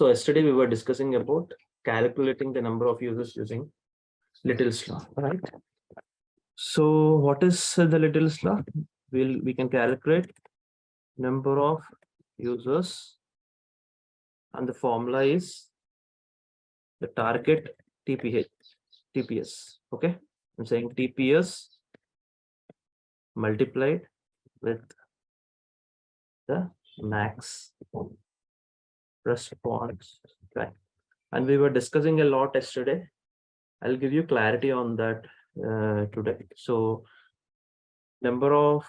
So yesterday we were discussing about calculating the number of users using Little's law, right? So what is the Little's law? We can calculate number of users, and the formula is the target TPS. Okay, I'm saying TPS multiplied with the max response time. And we were discussing a lot yesterday. I'll give you clarity on that today. So number of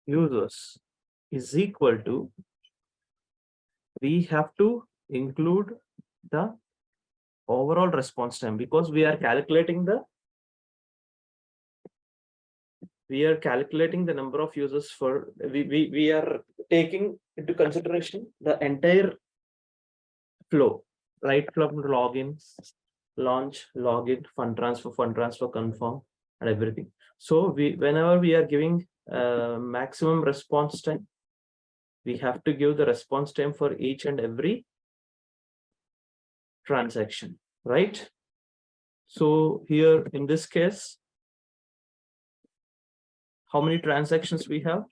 users is equal to, we have to include the overall response time, because we are calculating the number of users for we are taking into consideration the entire flow, right? From login, launch, login, fund transfer, confirm, and everything. So whenever we are giving maximum response time, we have to give the response time for each and every transaction, right? So here in this case, how many transactions we have?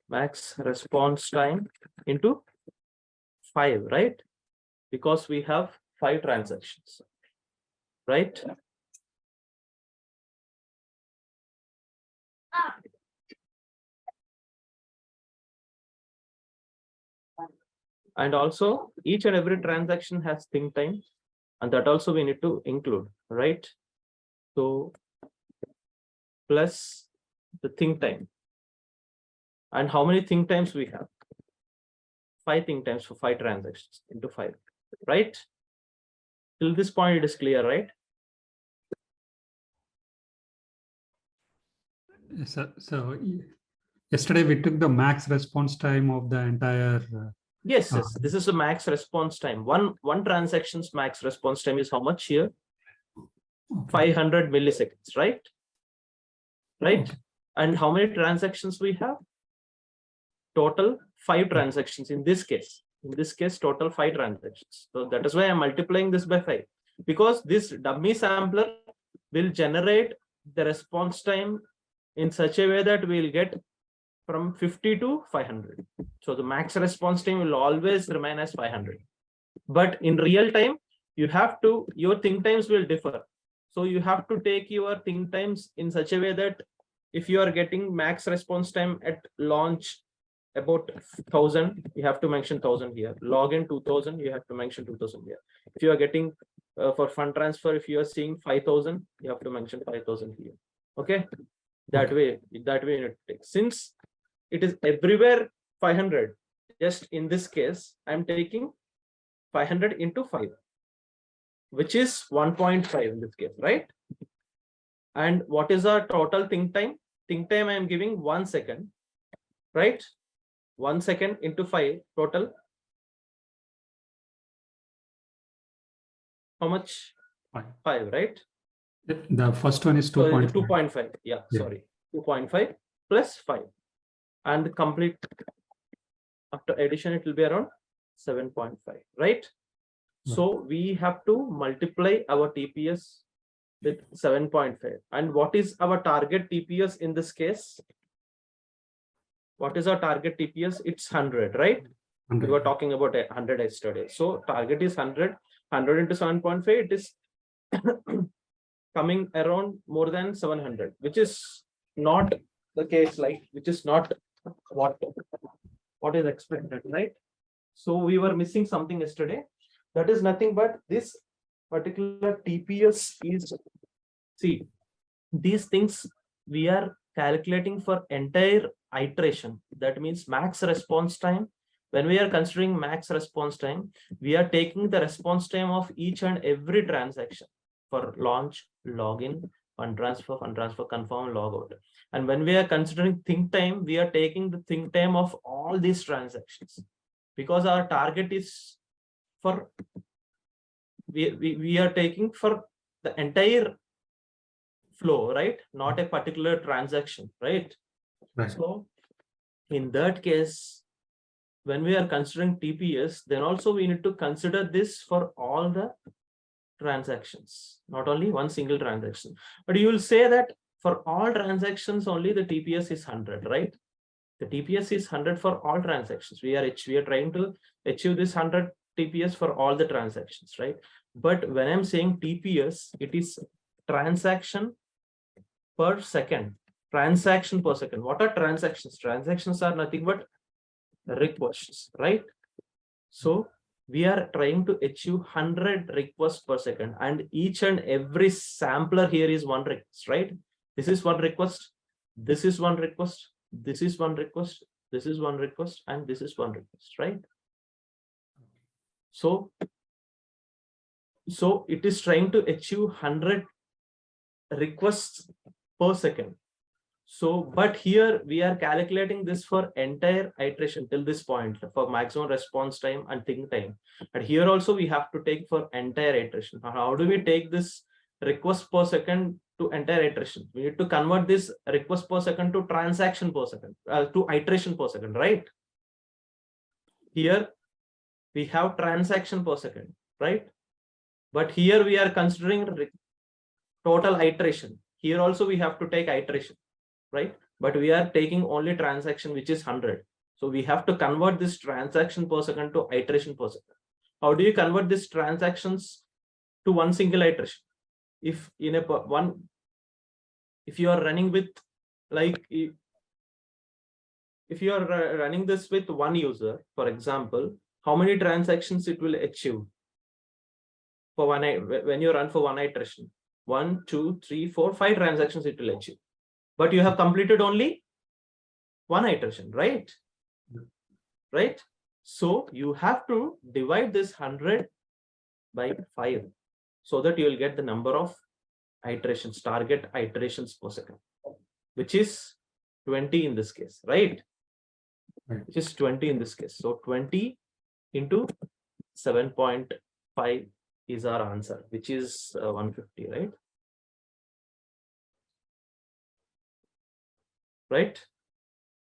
Max response time into 5, right? Because we have 5 transactions, right? And also each and every transaction has think time, and that also we need to include, right? So plus the think time. And how many think times we have? 5 think times for 5 transactions into 5, right? Till this point it is clear, right? Yes, sir. So yesterday we took the max response time of the entire yes, this is the max response time. One transaction's max response time is how much here? Okay. 500 milliseconds, right? Okay. And how many transactions we have? Total 5 transactions in this case. In this case, total 5 transactions. So that is why I'm multiplying this by 5, because this dummy sampler will generate the response time in such a way that we'll get from 50 to 500. So the max response time will always remain as 500. But in real time, you have to, your think times will differ. So you have to take your think times in such a way that if you are getting max response time at launch about 1000, you have to mention 1000 here. Login 2000, you have to mention 2000 here. If you are getting for fund transfer, if you are seeing 5000, you have to mention 5000 here. Okay, that way you need to take. Since it is everywhere 500, just in this case, I'm taking 500 into 5, which is 1.5 in this case, right? And what is our total think time? Think time I am giving 1 second, right? 1 second into 5 total. How much? 5, right? The first one is 2.5. 2.5. Yeah, sorry. 2.5 plus 5. And the complete after addition, it will be around 7.5, right? So we have to multiply our TPS with 7.5. And what is our target TPS in this case? What is our target TPS? It's 100, right? 100. We were talking about 100 yesterday. So target is 100. 100 into 7.5, it is coming around more than 700, which is not the case, like, which is not what is expected, right? So we were missing something yesterday. That is nothing but this particular TPS is, see, these things we are calculating for entire iteration. That means max response time. When we are considering max response time, we are taking the response time of each and every transaction for launch, login, fund transfer, confirm, logout. And when we are considering think time, we are taking the think time of all these transactions, because our target is for, we are taking for the entire flow, right? Not a particular transaction, right? So in that case, when we are considering TPS, then also we need to consider this for all the transactions, not only one single transaction. But you will say that for all transactions only the TPS is 100, right? The TPS is 100 for all transactions. We are trying to achieve this 100 TPS for all the transactions, right? But when I'm saying TPS, it is transaction per second. Transaction per second. What are transactions? Transactions are nothing but requests, right? So we are trying to achieve 100 requests per second, and each and every sampler here is one request, right? This is one request, this is one request, this is one request, this is one request, and this is one request, right? So it is trying to achieve 100 requests per second. So, but here we are calculating this for entire iteration till this point for maximum response time and think time. And here also we have to take for entire iteration. How do we take this request per second to entire iteration? We need to convert this request per second to transaction per second, to iteration per second, right? Here we have transaction per second, right? But here we are considering total iteration. Here also we have to take iteration, right? But we are taking only transaction, which is 100. So we have to convert this transaction per second to iteration per second. How do you convert these transactions to one single iteration? If in if you are running with, like, if you are running this with one user, for example, how many transactions it will achieve for one, when you run for one iteration? 1, 2, 3, 4, 5 transactions it will achieve. But you have completed only one iteration, right? Right? So you have to divide this 100 by 5 so that you will get the number of iterations, target iterations per second, which is 20 in this case, right? Which is 20 in this case. So 20 into 7.5 is our answer, which is 150, right? Right?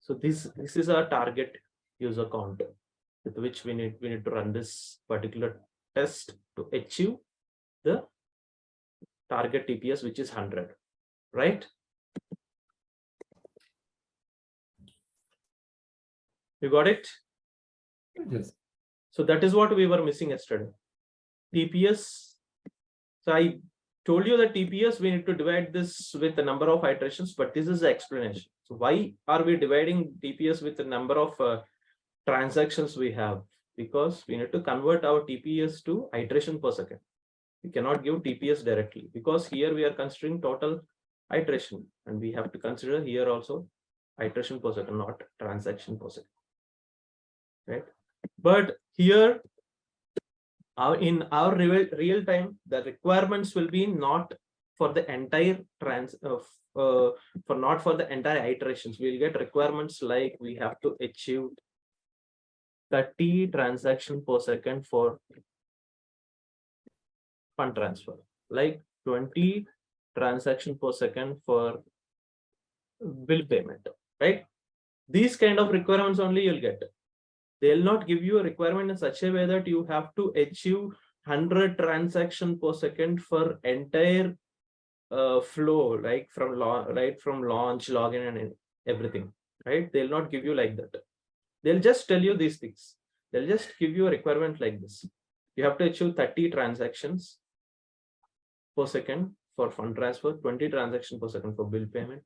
So this is our target user count with which we need to run this particular test to achieve the target TPS, which is 100, right? You got it? Yes. So that is what we were missing yesterday. TPS. So I told you that TPS, we need to divide this with the number of iterations, but this is the explanation. So why are we dividing TPS with the number of transactions we have? Because we need to convert our TPS to iteration per second. We cannot give TPS directly because here we are considering total iteration, and we have to consider here also iteration per second, not transaction per second, right? But here in our real time, the requirements will be not for the entire not for the entire iterations. We'll get requirements like we have to achieve 30 transactions per second for fund transfer, like 20 transactions per second for bill payment, right? These kind of requirements only you'll get. They'll not give you a requirement in such a way that you have to achieve 100 transactions per second for entire flow, like from launch, login, and everything, right? They'll not give you like that. They'll just tell you these things. They'll just give you a requirement like this. You have to achieve 30 transactions per second for fund transfer, 20 transactions per second for bill payment.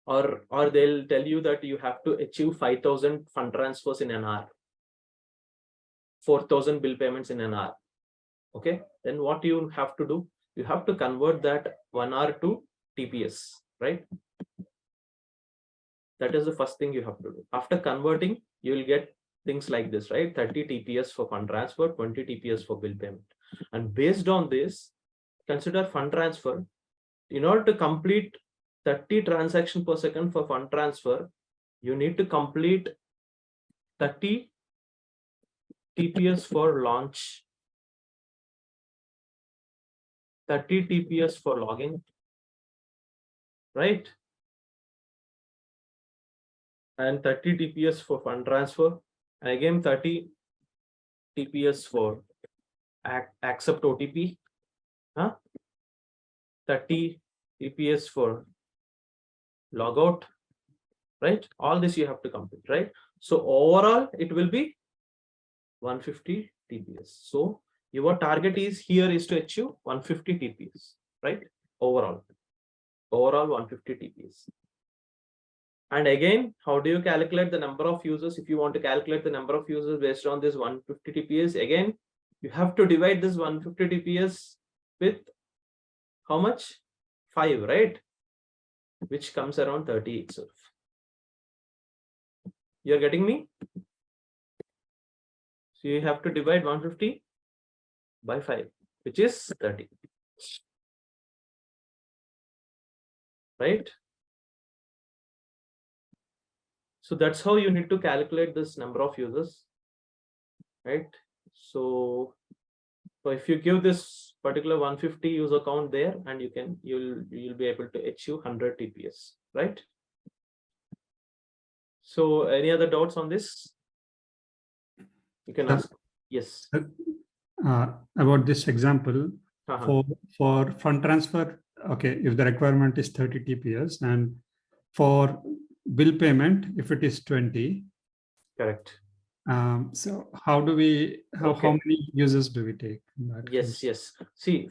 Or they'll tell you that you have to achieve 5,000 fund transfers in an hour, 4,000 bill payments in an hour. Okay, then what you have to do? You have to convert that 1 hour to TPS, right? That is the first thing you have to do. After converting, you will get things like this, right? 30 TPS for fund transfer, 20 TPS for bill payment. And based on this, consider fund transfer. In order to complete 30 transactions per second for fund transfer, you need to complete 30 TPS for launch, 30 TPS for login, right? And 30 TPS for fund transfer, and I gave him 30 TPS for accept OTP, 30 TPS for logout, right? All this you have to complete, right? So overall it will be 150 TPS. So your target is here is to achieve 150 TPS, right? Overall 150 TPS. And again, how do you calculate the number of users? If you want to calculate the number of users based on this 150 TPS, again, you have to divide this 150 TPS with how much? 5, right? Which comes around 30 itself. You're getting me? So you have to divide 150 by 5, which is 30. Right? So that's how you need to calculate this number of users. Right? So if you give this particular 150 user count there, and you'll be able to achieve 100 TPS, right? So any other doubts on this? You can ask. Yes. About this example, for fund transfer, okay, if the requirement is 30 TPS, and for bill payment, if it is 20. Correct. So how do we, how many users do we take in that case? Yes. See,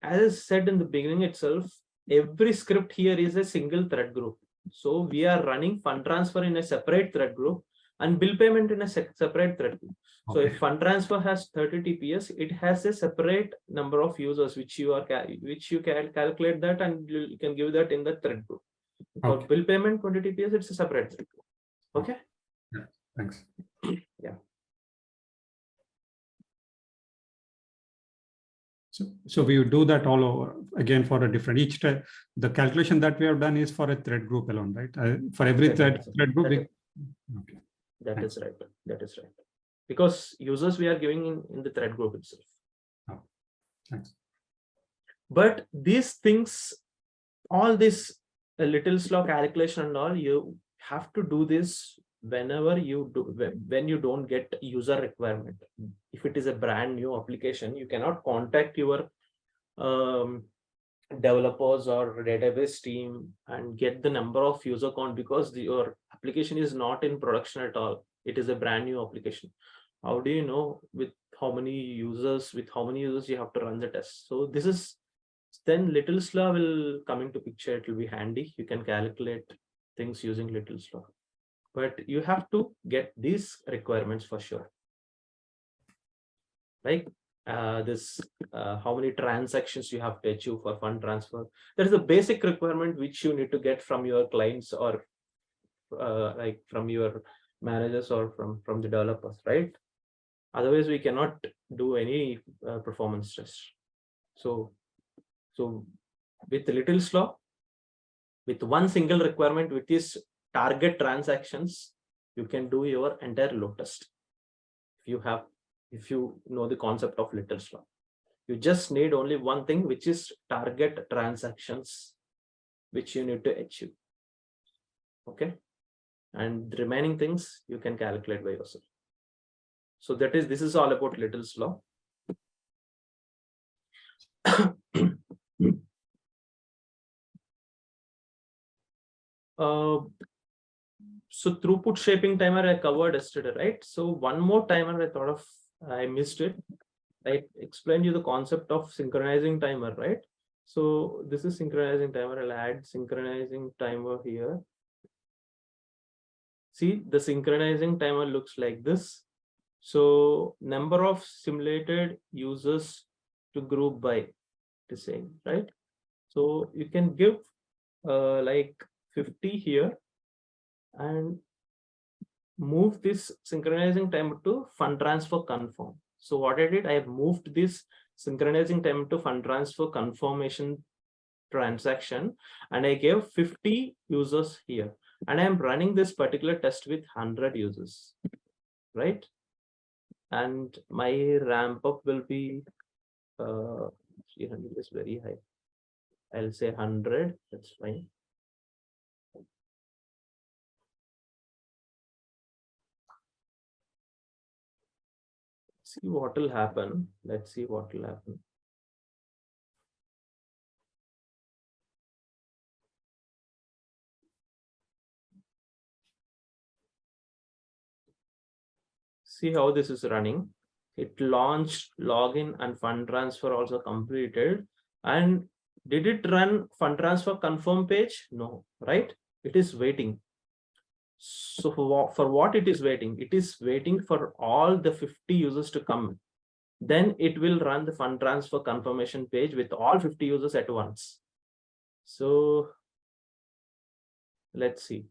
as I said in the beginning itself, every script here is a single thread group. So we are running fund transfer in a separate thread group and bill payment in a separate thread group. So if fund transfer has 30 TPS, it has a separate number of users which you can calculate that, and you can give that in the thread group. For bill payment 20 TPS, it's a separate thread group. Okay. Yeah. Thanks. Yeah. So we would do that all over again for a different the calculation that we have done is for a thread group alone, right? For every thread group. That is right. That is right. Because users we are giving in the thread group itself. Oh, thanks. But these things, all this little slow calculation and all, you have to do this whenever you do, when you don't get user requirement. If it is a brand new application, you cannot contact your developers or database team and get the number of user count, because your application is not in production at all. It is a brand new application. How do you know with how many users you have to run the test? So this is, then little slow will come into picture. It will be handy. You can calculate things using little slow, but you have to get these requirements for sure. Like how many transactions you have to achieve for fund transfer. That is the basic requirement which you need to get from your clients, or like from your managers, or from the developers, right? Otherwise we cannot do any performance test. So with little slow, with one single requirement, which is target transactions, you can do your entire load test. If you know the concept of little slow, you just need only one thing, which is target transactions, which you need to achieve. Okay. And the remaining things you can calculate by yourself. So this is all about little slow. So throughput shaping timer I covered yesterday, right? So one more timer I thought of, I missed it. I explained you the concept of synchronizing timer, right? So this is synchronizing timer. I'll add synchronizing timer here. See, the synchronizing timer looks like this. So number of simulated users to group by the same, right? So you can give like 50 here and move this synchronizing timer to fund transfer confirm. So what I did, I have moved this synchronizing timer to fund transfer confirmation transaction, and I gave 50 users here, and I am running this particular test with 100 users, right? And my ramp up will be 300 is very high. I'll say 100. That's fine. See what will happen. Let's see what will happen. See how this is running. It launched, login and fund transfer also completed. And did it run fund transfer confirm page? No, right? It is waiting. So for what it is waiting? It is waiting for all the 50 users to come. Then it will run the fund transfer confirmation page with all 50 users at once. So let's see.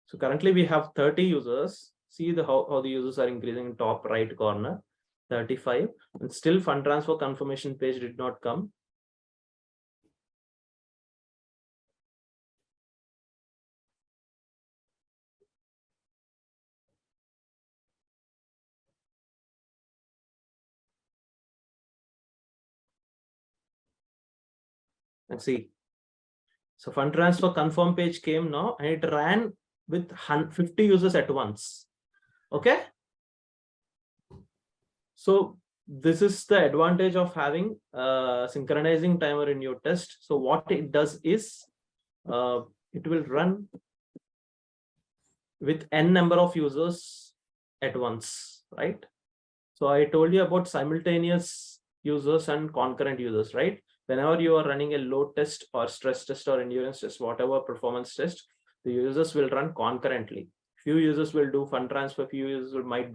So currently we have 30 users. See how the users are increasing in top right corner, 35, and still fund transfer confirmation page did not come. Let's see. So fund transfer confirm page came now and it ran with 50 users at once. Okay. So this is the advantage of having a synchronizing timer in your test. So what it does is it will run with n number of users at once, right? So I told you about simultaneous users and concurrent users, right? Whenever you are running a load test or stress test or endurance test, whatever performance test, the users will run concurrently. Few users will do fund transfer, few users might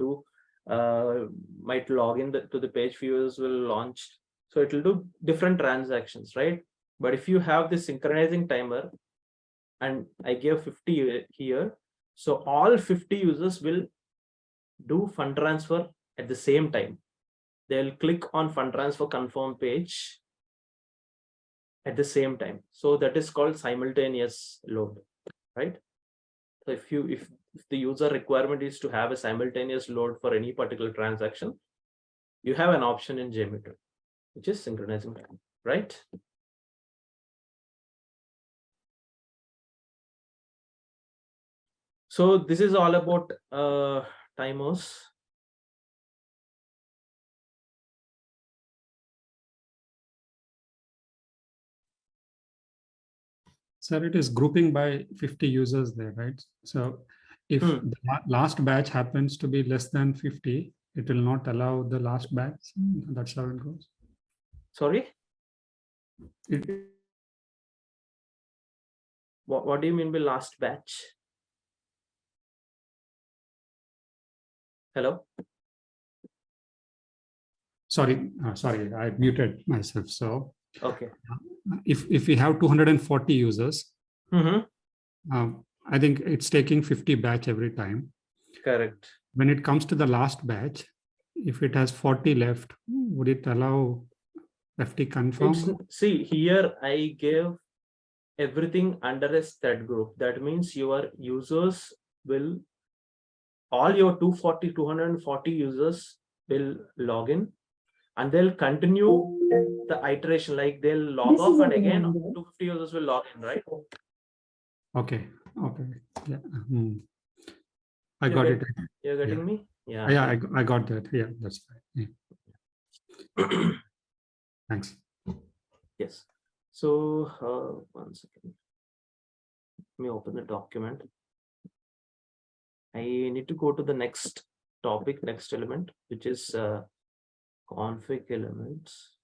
log in to the page, few users will launch. So it will do different transactions, right? But if you have this synchronizing timer, and I gave 50 here, so all 50 users will do fund transfer at the same time. They'll click on fund transfer confirm page at the same time. So that is called simultaneous load, right? So if the user requirement is to have a simultaneous load for any particular transaction, you have an option in Jmeter, which is synchronizing time, right? So this is all about timers. Sir, it is grouping by 50 users there, right? So if the last batch happens to be less than 50, it will not allow the last batch. That's how it goes. Sorry? It, What do you mean by last batch? Hello? sorry, I muted myself. So Okay. if we have 240 users, I think it's taking 50 batch every time. Correct. When it comes to the last batch, if it has 40 left, would it allow FT confirm? See, here I gave everything under a thread group. That means your users will, all your 240 users will log in and they'll continue the iteration, like they'll log off and again 250 users will log in, right? Okay. Yeah. I got it. You're getting me? Yeah. Yeah, I got that. Yeah, that's fine. Yeah. Thanks. Yes. So 1 second. Let me open the document. I need to go to the next topic, next element, which is config elements.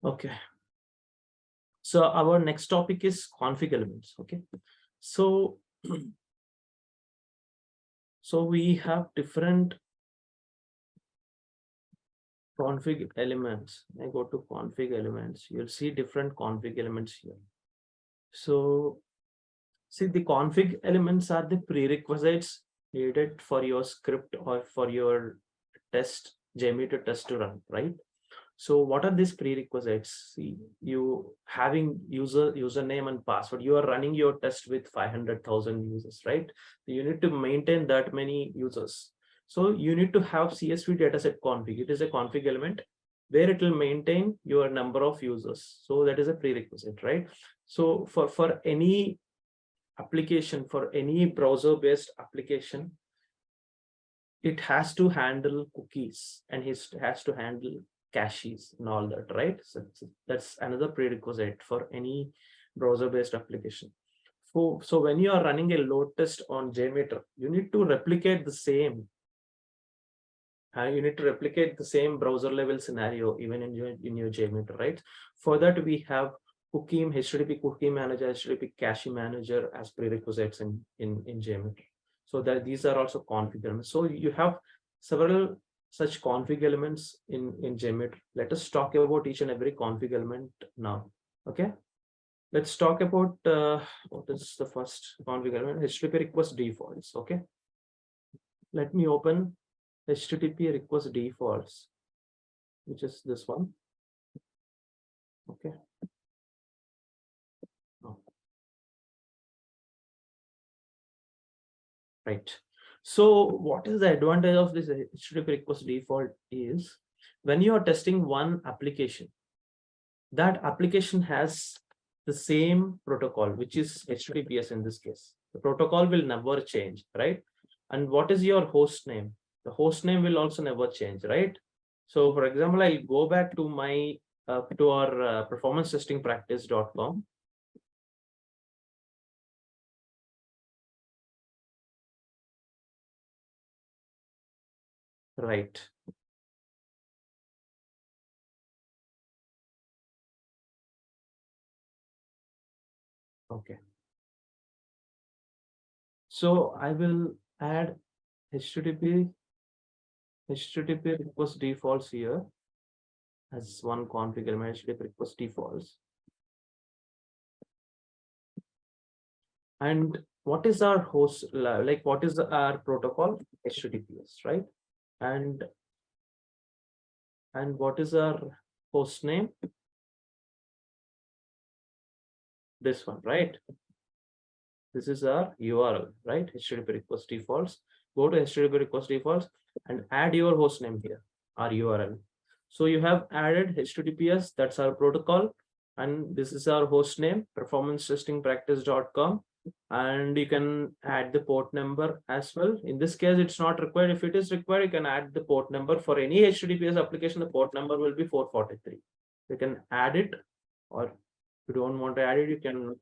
Okay. So our next topic is config elements. Okay. So we have different config elements. I go to config elements. You'll see different config elements here. So see, the config elements are the prerequisites needed for your script or for your test, Jmeter test to run, right? So what are these prerequisites? See, you having username and password, you are running your test with 500,000 users, right? You need to maintain that many users. So you need to have CSV dataset config. It is a config element where it will maintain your number of users. So that is a prerequisite, right? So for any application, for any browser-based application, it has to handle cookies and it has to handle caches and all that, right? So that's another prerequisite for any browser-based application. So when you are running a load test on Jmeter, you need to replicate the same. You need to replicate the same browser level scenario even in your Jmeter, right? For that, we have cookie, HTTP cookie manager, HTTP cache manager as prerequisites in Jmeter. So that these are also config elements. So you have several such config elements in Jmeter. Let us talk about each and every config element now. Okay. Let's talk about what is the first config element? HTTP request defaults. Okay. Let me open HTTP request defaults, which is this one. Okay. Oh. Right. So what is the advantage of this HTTP request default is when you are testing one application, that application has the same protocol, which is HTTPS in this case. The protocol will never change, right? And what is your host name? The host name will also never change, right? So for example, I'll go back to my to our performance testing practice.com. Right. Okay. So I will add HTTP request defaults here as one config element, HTTP request defaults. And what is our host, like what is our protocol? HTTPS, right? And what is our host name? This one, right? This is our URL, right? HTTP request defaults. Go to HTTP request defaults and add your host name here, our URL. So you have added HTTPS, that's our protocol. And this is our host name, performance-testing-practice.com. And you can add the port number as well. In this case, it's not required. If it is required, you can add the port number. For any HTTPS application, the port number will be 443. You can add it, or if you don't want to add it, you can.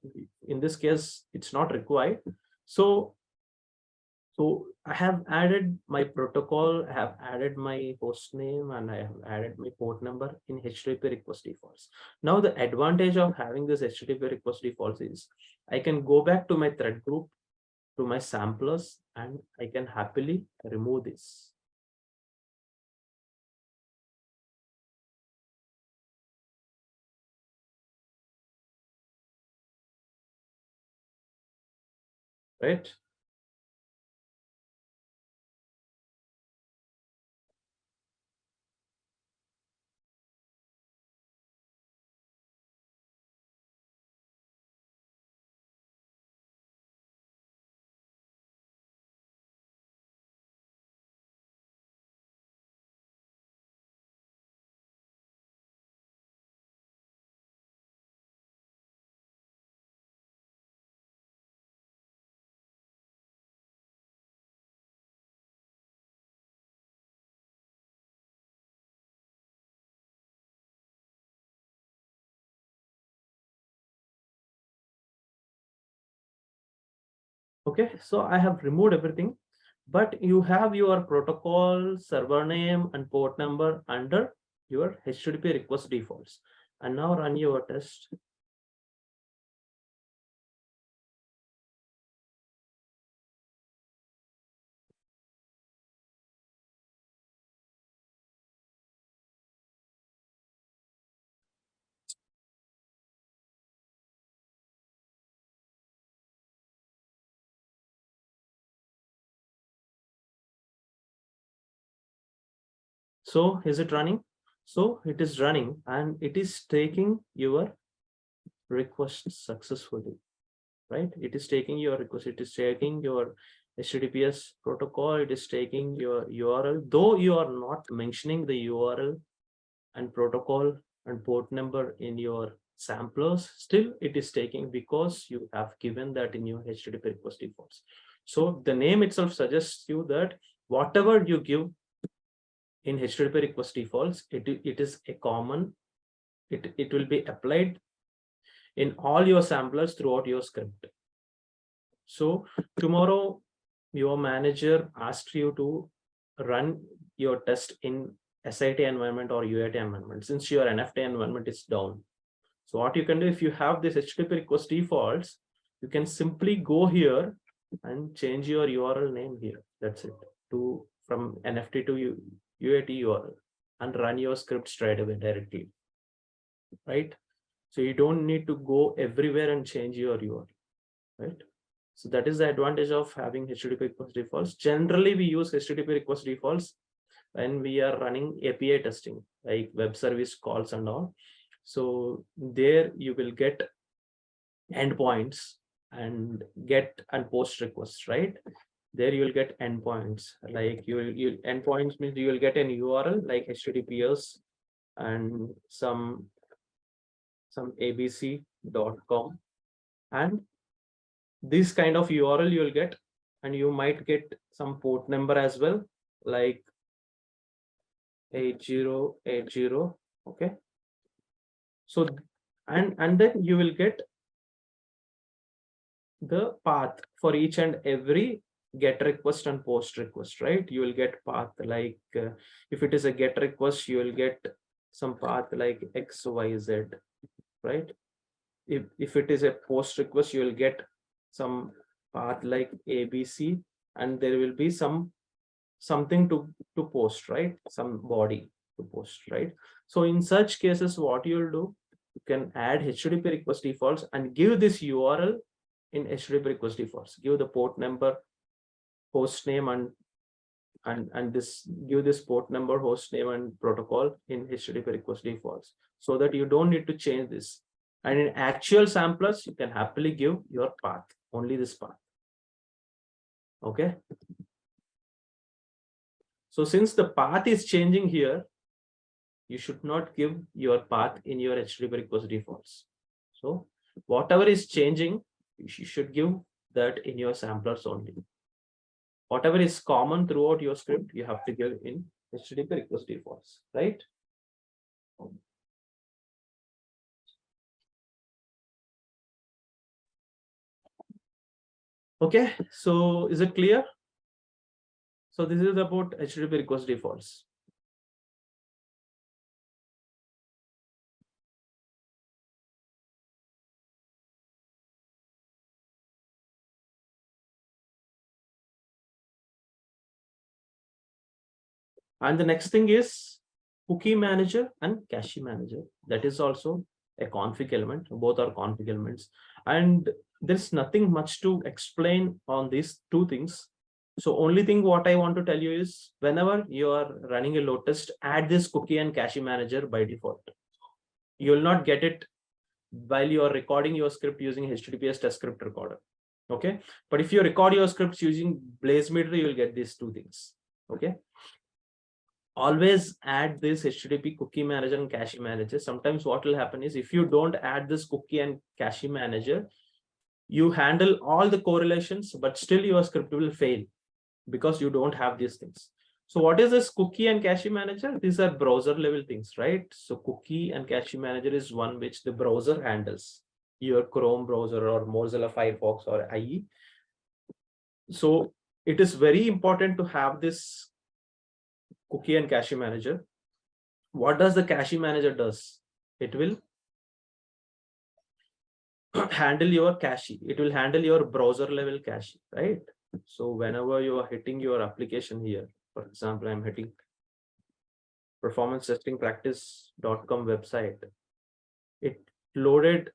In this case, it's not required. So I have added my protocol, I have added my host name, and I have added my port number in HTTP request defaults. Now, the advantage of having this HTTP request defaults is I can go back to my thread group, to my samplers, and I can happily remove this. Right? Okay, so I have removed everything, but you have your protocol, server name, and port number under your HTTP request defaults. And now run your test. So is it running? So it is running and it is taking your request successfully, right? It is taking your request. It is taking your HTTPS protocol, it is taking your URL, though you are not mentioning the URL and protocol and port number in your samplers, still it is taking because you have given that in your HTTP request defaults. So the name itself suggests you that whatever you give in HTTP request defaults, it is a common, it will be applied in all your samplers throughout your script. So tomorrow your manager asked you to run your test in SIT environment or UAT environment, since your NFT environment is down. So what you can do, if you have this HTTP request defaults, you can simply go here and change your URL name here. That's it. To from NFT to UAT URL and run your script straight away directly. Right? So you don't need to go everywhere and change your URL. Right? So that is the advantage of having HTTP request defaults. Generally, we use HTTP request defaults when we are running API testing, like web service calls and all. So there you will get endpoints and get and post requests, right? There you will get endpoints, like you endpoints means you will get an URL like HTTPS and some abc.com, and this kind of URL you will get, and you might get some port number as well, like 8080. Okay. So and then you will get the path for each and every get request and post request, right? You will get path like if it is a get request, you will get some path like XYZ, right? If it is a post request, you will get some path like ABC, and there will be something to post, right? Some body to post, right? So in such cases, what you will do, you can add HTTP request defaults and give this URL in HTTP request defaults. Give the port number, host name, and this give this port number, host name, and protocol in HTTP request defaults, so that you don't need to change this. And in actual samplers, you can happily give your path, only this path. Okay. So since the path is changing here, you should not give your path in your HTTP request defaults. So whatever is changing, you should give that in your samplers only. Whatever is common throughout your script, you have to give in HTTP request defaults, right? Okay, so is it clear? So this is about HTTP request defaults. And the next thing is cookie manager and cache manager. That is also a config element. Both are config elements. And there's nothing much to explain on these two things. So only thing what I want to tell you is whenever you are running a load test, add this cookie and cache manager by default. You will not get it while you are recording your script using HTTPS test script recorder. Okay. But if you record your scripts using Jmeter, you will get these two things. Okay. Always add this HTTP cookie manager and cache manager. Sometimes what will happen is if you don't add this cookie and cache manager, you handle all the correlations, but still your script will fail because you don't have these things. So what is this cookie and cache manager? These are browser level things, right? So cookie and cache manager is one which the browser handles, your Chrome browser or Mozilla Firefox or IE. So it is very important to have this cookie and cache manager. What does the cache manager does? It will handle your cache. It will handle your browser level cache, right? So whenever you are hitting your application here, for example, I'm hitting performance testing practice.com website. It loaded,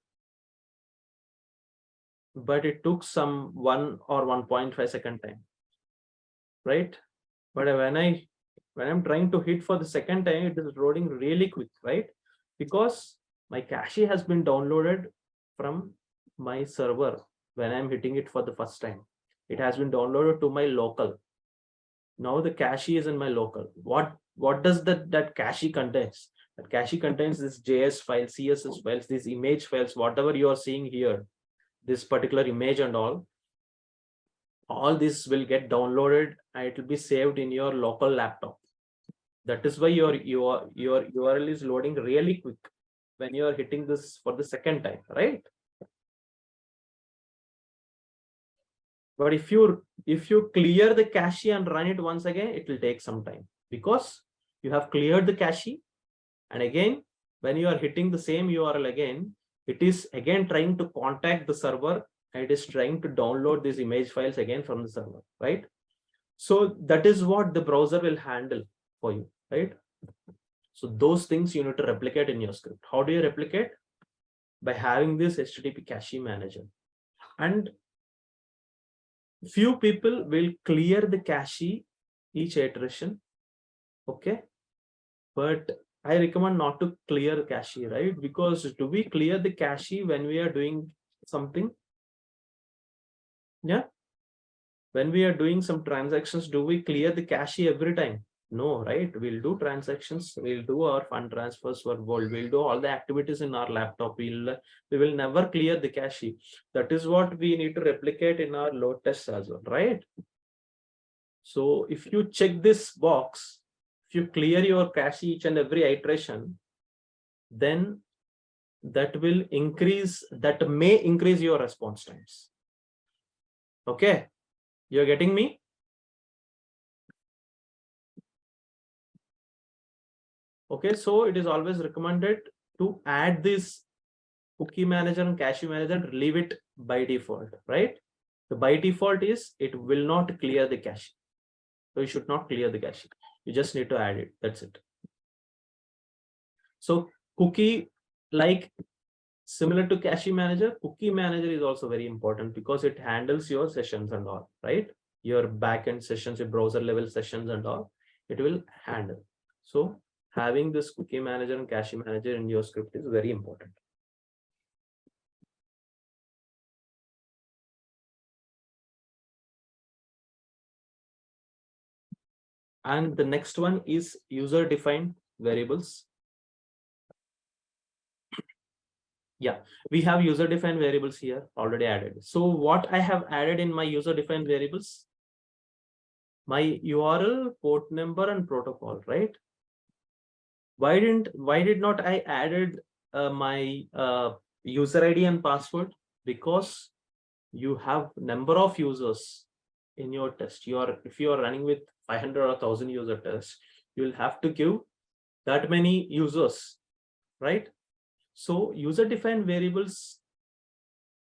but it took some 1 or 1.5 second time, right? But when I'm trying to hit for the second time, it is loading really quick, right? Because my cache has been downloaded from my server when I'm hitting it for the first time. It has been downloaded to my local. Now the cache is in my local. What does that cache contains? That cache contains this JS file, CSS files, these image files, whatever you are seeing here, this particular image and all this will get downloaded and it will be saved in your local laptop. That is why your URL is loading really quick when you are hitting this for the second time, right? But if you clear the cache and run it once again, it will take some time because you have cleared the cache. And again, when you are hitting the same URL again, it is again trying to contact the server and it is trying to download these image files again from the server, right? So that is what the browser will handle for you, right? So those things you need to replicate in your script. How do you replicate? By having this HTTP cache manager. And few people will clear the cache each iteration, okay? But I recommend not to clear cache, right? Because do we clear the cache when we are doing something? Yeah. When we are doing some transactions, do we clear the cache every time? No, right? We'll do transactions, we'll do our fund transfers, we'll do all the activities in our laptop. We will never clear the cache. That is what we need to replicate in our load tests as well, right? So if you check this box, if you clear your cache each and every iteration, then that may increase your response times. Okay, you're getting me? Okay, so it is always recommended to add this cookie manager and cache manager, leave it by default, right? The by default is it will not clear the cache. So you should not clear the cache. You just need to add it. That's it. So cookie, like similar to cache manager, cookie manager is also very important because it handles your sessions and all, right? Your backend sessions, your browser level sessions and all, it will handle. So having this cookie manager and cache manager in your script is very important. And the next one is user defined variables. Yeah, we have user defined variables here already added. So what I have added in my user defined variables, my URL, port number, and protocol, right? Why did not I added my user ID and password? Because you have number of users in your test. If you are running with 500 or 1000 user tests, you will have to give that many users, right? So user defined variables,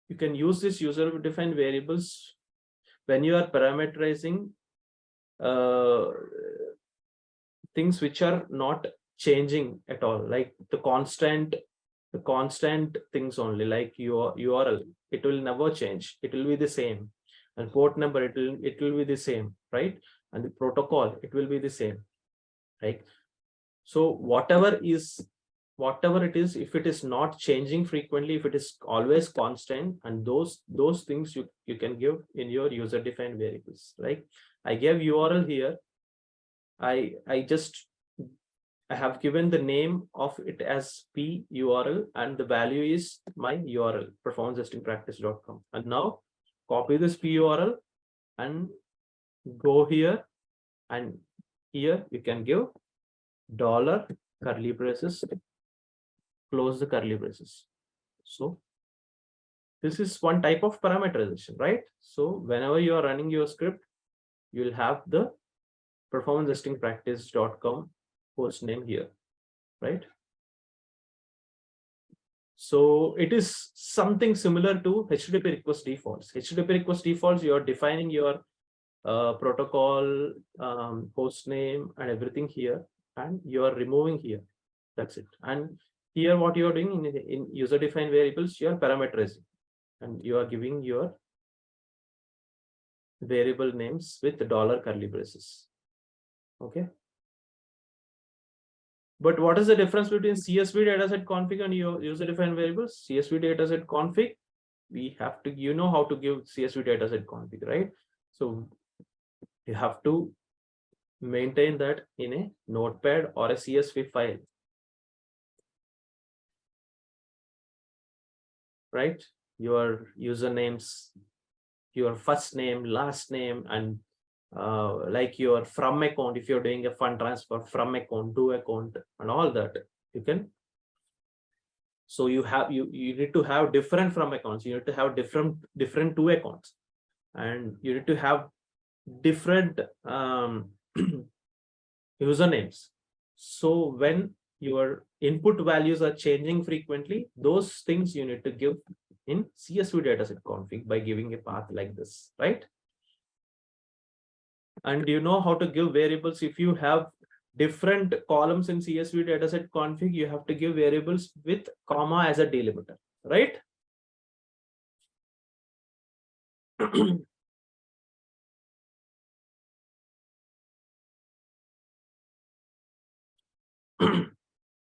you can use this user defined variables when you are parameterizing things which are not changing at all, like the constant things only, like your URL, it will never change, it will be the same, and port number, it will be the same, right? And the protocol, it will be the same, right? So whatever it is, if it is not changing frequently, if it is always constant, and those things you can give in your user defined variables. Like I gave URL here, I have given the name of it as p URL, and the value is my URL, performancetestingpractice.com. and now copy this p URL and go here, and here you can give dollar curly braces, close the curly braces. So this is one type of parameterization, right? So whenever you are running your script, you will have the performancetestingpractice.com host name here, right? So it is something similar to HTTP request defaults. HTTP request defaults, you are defining your protocol, host name, and everything here, and you are removing here. That's it. And here, what you are doing in user defined variables, you are parameterizing, and you are giving your variable names with dollar curly braces. Okay. But what is the difference between CSV dataset config and your user defined variables? CSV dataset config, we have to, you know how to give CSV dataset config, right? So you have to maintain that in a notepad or a CSV file, right? Your usernames, your first name, last name, and like your from account, if you're doing a fund transfer from account to account and all that, you can. So you have, you need to have different from accounts, you need to have different to accounts, and you need to have different usernames. So when your input values are changing frequently, those things you need to give in CSV dataset config by giving a path like this, right? And you know how to give variables. If you have different columns in CSV dataset config, you have to give variables with comma as a delimiter, right?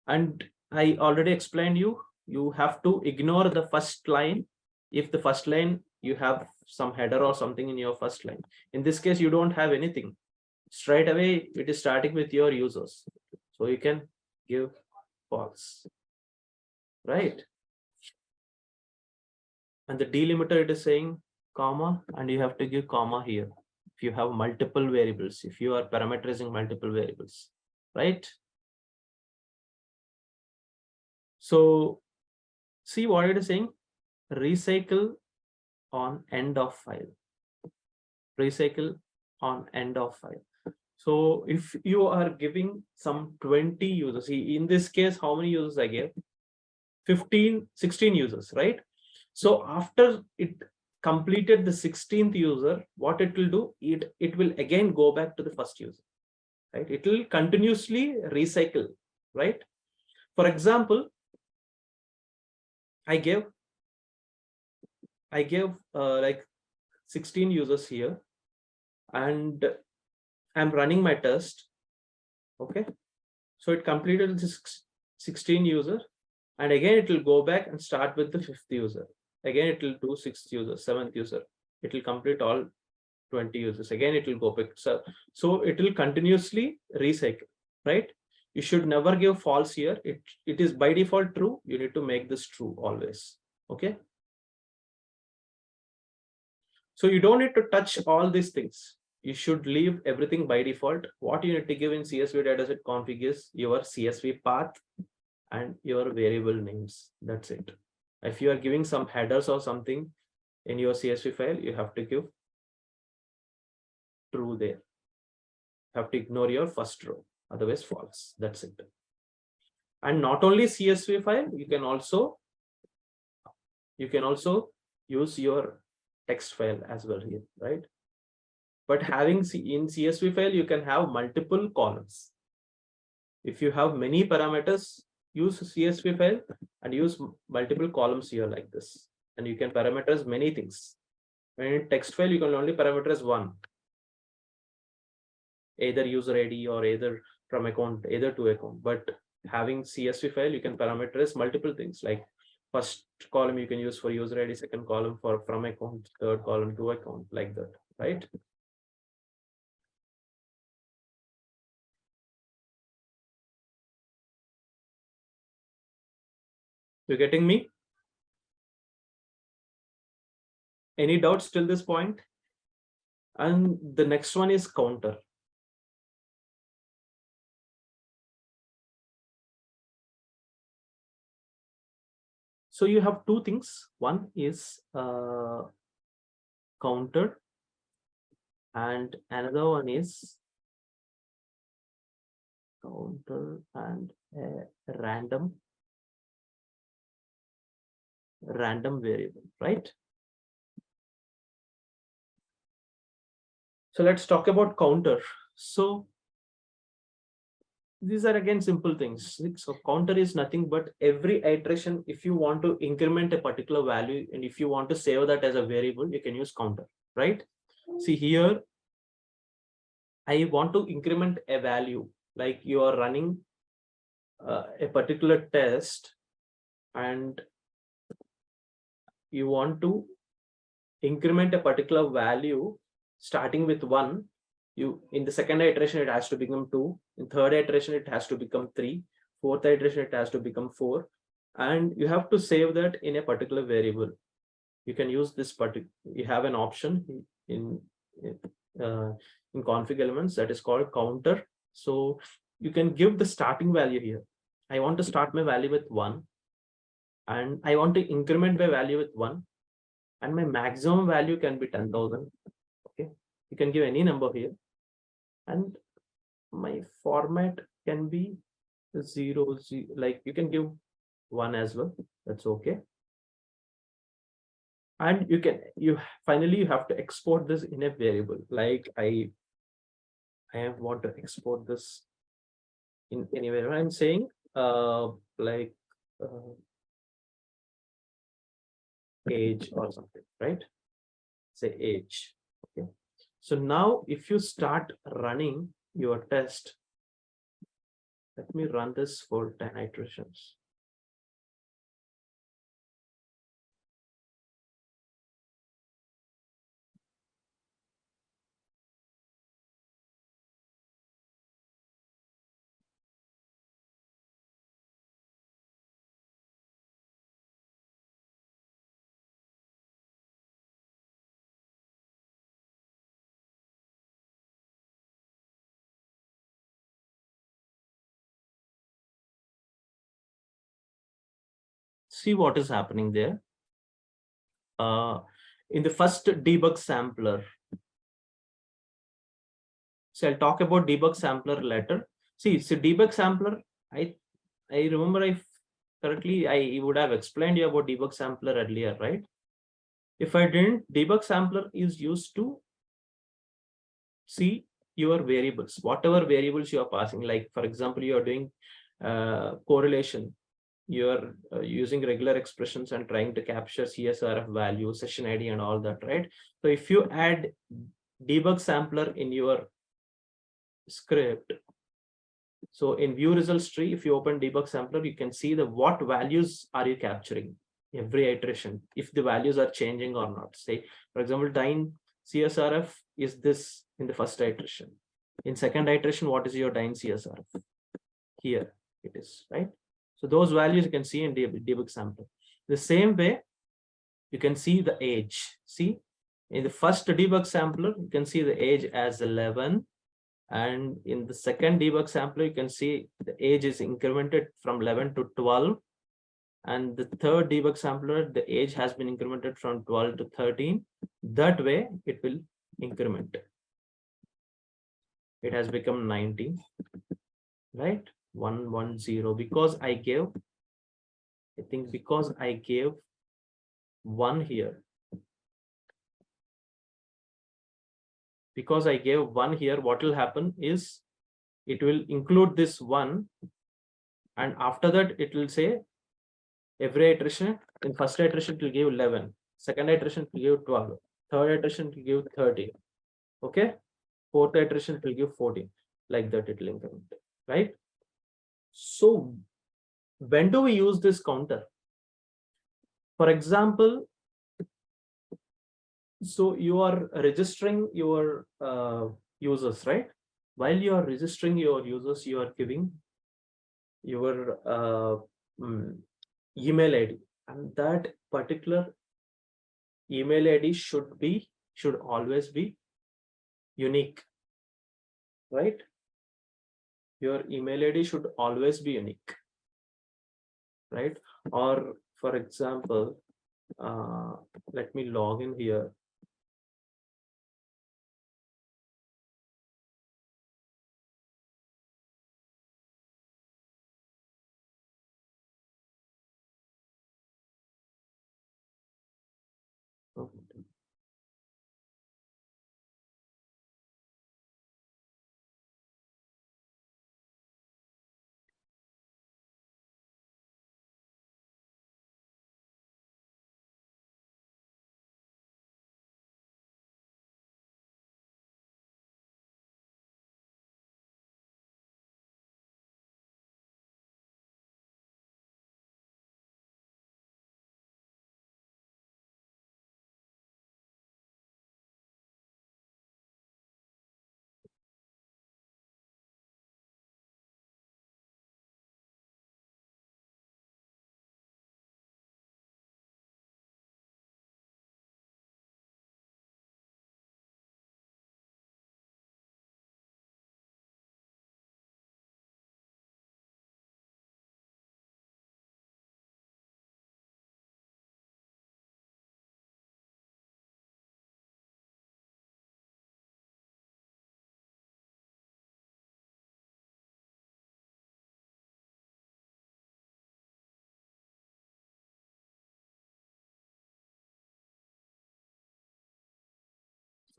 And I already explained you have to ignore the first line. If the first line, you have some header or something in your first line. In this case, you don't have anything. Straight away, it is starting with your users. So you can give false, right? And the delimiter, it is saying comma, and you have to give comma here. If you have multiple variables, if you are parameterizing multiple variables, right? So see what it is saying, recycle on end of file, recycle on end of file. So if you are giving some 20 users, see in this case, how many users I gave? 16 users, right? So after it completed the 16th user, what it will do, it will again go back to the first user, right? It will continuously recycle, right? For example, I gave like 16 users here, and I'm running my test. Okay, so it completed this 16 user, and again it will go back and start with the 5th user. Again it will do 6th user, 7th user. It will complete all 20 users. Again it will go back. So it will continuously recycle, right? You should never give false here. It is by default true. You need to make this true always. Okay. So you don't need to touch all these things. You should leave everything by default. What you need to give in CSV dataset config is your CSV path and your variable names. That's it. If you are giving some headers or something in your CSV file, you have to give true there. You have to ignore your first row, otherwise false. That's it. And not only CSV file, you can also use your text file as well here, right? But having in CSV file, you can have multiple columns. If you have many parameters, use CSV file and use multiple columns here like this, and you can parameterize many things. When in text file, you can only parameterize one, either user ID or either from account, either to account. But having CSV file, you can parameterize multiple things, like first column you can use for user ID, second column for from account, third column to account, like that, right? You getting me? Any doubts till this point? And the next one is counter. So you have two things. One is counter, and another one is counter and random variable, right? So let's talk about counter. So these are again simple things. So counter is nothing but every iteration, if you want to increment a particular value and if you want to save that as a variable, you can use counter, right? See here, I want to increment a value, like you are running a particular test, and you want to increment a particular value starting with 1, you in the second iteration it has to become 2, in third iteration it has to become 3, fourth iteration it has to become 4, and you have to save that in a particular variable. You can use this particular, you have an option in in config elements that is called counter. So you can give the starting value here. I want to start my value with 1, and I want to increment my value with 1, and my maximum value can be 10,000. Okay, you can give any number here, and my format can be 0, 0, like you can give 1 as well, that's okay. And you finally you have to export this in a variable. Like I want to export this in anywhere. I'm saying like age or something, right? Say age. Okay, so now if you start running your test, let me run this for 10 iterations. See what is happening there. In the first debug sampler, so I'll talk about debug sampler later. See, debug sampler, I remember I would have explained you about debug sampler earlier, right? If I didn't, debug sampler is used to see your variables, whatever variables you are passing. Like for example, you are doing correlation, you're using regular expressions and trying to capture CSRF value, session ID and all that, right? So if you add debug sampler in your script, so in view results tree, if you open debug sampler, you can see the what values are you capturing every iteration, if the values are changing or not. Say for example, dyne CSRF is this in the first iteration. In second iteration, what is your dyne CSRF? Here it is, right? So those values you can see in debug sampler. The same way, you can see the age. See, in the first debug sampler, you can see the age as 11. And in the second debug sampler, you can see the age is incremented from 11 to 12. And the third debug sampler, the age has been incremented from 12 to 13. That way, it will increment. It has become 19, right? 110, because I gave, I think because I gave 1 here. Because I gave 1 here, what will happen is it will include this 1, and after that it will say every iteration. In first iteration it will give 11, second iteration it will give 12, third iteration it will give 30, okay, fourth iteration it will give 14, like that it will increment, right? So when do we use this counter? For example, so you are registering your users, right? While you are registering your users, you are giving your email ID, and that particular email ID should always be unique, right? Your email ID should always be unique, right? Or for example, let me log in here.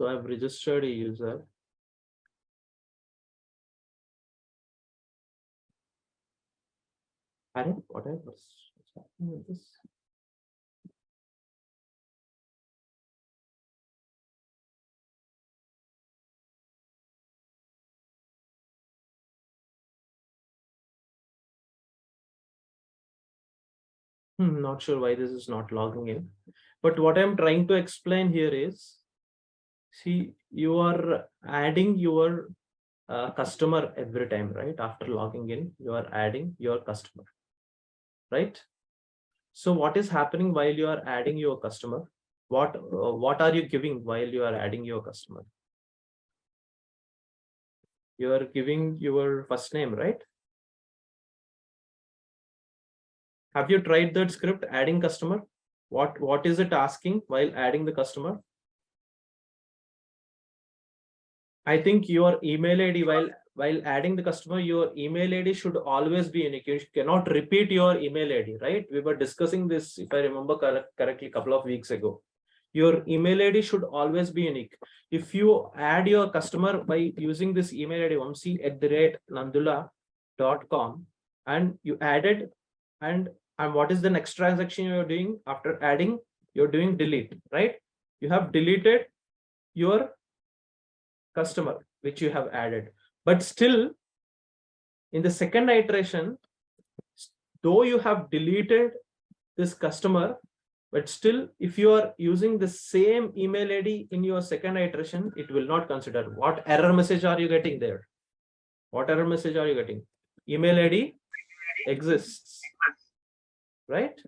So I've registered a user. I don't know what what's happening with this. Not sure why this is not logging in. But what I'm trying to explain here is, see, you are adding your customer every time, right? After logging in, you are adding your customer, right? So what is happening while you are adding your customer? What are you giving while you are adding your customer? You are giving your first name, right? Have you tried that script, adding customer? What is it asking while adding the customer? I think your email ID while adding the customer, your email ID should always be unique. You cannot repeat your email ID, right? We were discussing this, if I remember correctly, a couple of weeks ago. Your email ID should always be unique. If you add your customer by using this email ID vamsi@nandula.com and you added, and what is the next transaction you're doing after adding? You're doing delete, right? You have deleted your customer which you have added, but still in the second iteration, though you have deleted this customer, but still if you are using the same email ID in your second iteration, it will not consider. What error message are you getting there? What error message are you getting? Email ID exists, right?